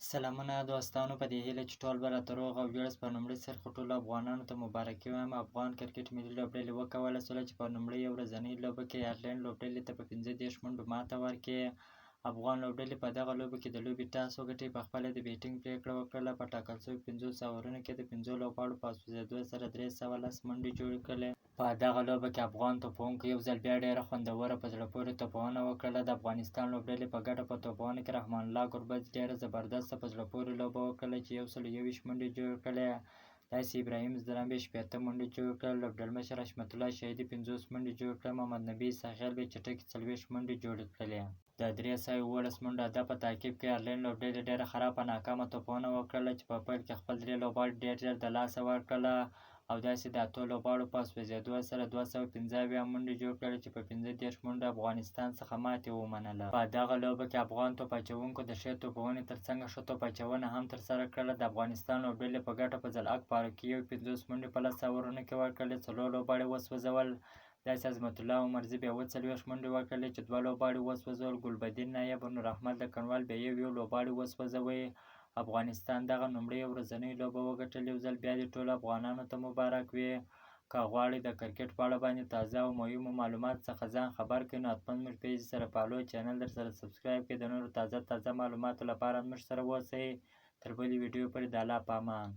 سلامونه دوستانو، په دې هیله چې ټول به راته روغ او جوړ په لومړي سر خو ټولو افغانانو ته مبارکي وایم. افغان کرکټ ملي لوبډلې وکولی شوله چې په لومړۍ ورځنۍ لوبه کې ایرلنډ لوبډلې ته په 15 منډو ماته ورکړي. افغان لوبډلې په دغه لوبه کې د لوبې ټاس وګټي، په خپله د بیټینګ پرېکړه وکړله. په ټاکل شویو 50 اورونو کې د 5 لوبغاړو په سوځېدو سره 310 منډې جوړې کړلې. په دغه لوبه کې افغان توپوونکو یو ځل بیا ډېره خوندوره په زړه پورې توپونه وکړله. د افغانستان لوبډلې په ګډه په توپونو کې رحمان الله ګربز ډېره زبردسته په زړه پورې لوبه وکړله چې 121 منډې جوړې کړلې. داسې ابراهیم ځلانبې 80 منډې جوړ کړل. لوبډلمشر حشمت الله شهیدي 50 منډې جوړ کړل. محمد نبي ساحل بې چټکې 40 منډې جوړې کړلې. د 311 منډو هدف په تعقیب کې ایرلنډ لوبډلې ډېره خرابه ناکامه توپونه وکړله چې په پیل کې خپل 3 لوبغاړي ډېر ژر د لاسه ورکړله او داسې د 8 لوبغاړو په سوځېدو سره 215 منډې جوړ کړلې چې په 15 منډو افغانستان څخه ماتې ومنله. په دغه لوبه کې افغان توپ اچوونکو د ښې توپونې ترڅنګ ښه توپ اچونه هم ترسره کړله. د افغانستان لوبډلې په ګټه په ځلعک فاروقي 50 منډې په 10 اورونو کې ورکړلې، 4 لوبغاړي وسوځول. داسې عظمت الله عمرزي بیا 40 منډې ورکړلې چې 2 لوبغاړي وسوځول. ګلبدین نایب او نوراحمد لکنوال بیا یو لوبغاړي وسوځوي. افغانستان دغه لومړۍ ورځنۍ لوبه وګټله. یو ځل بیا دې ټولو افغانانو ته مبارک وي. که غواړئ د کرکټ په اړه باندې تازه او مهمو معلوماتو څخه ځان خبر کړئ، نو حتما زموږ پیج سره فالو، چینل در سره سبسکرایب کړئ. د نورو تازه معلوماتو لپاره موږ سره اوسئ. تر بلې ویډیو پورې د الله په امان.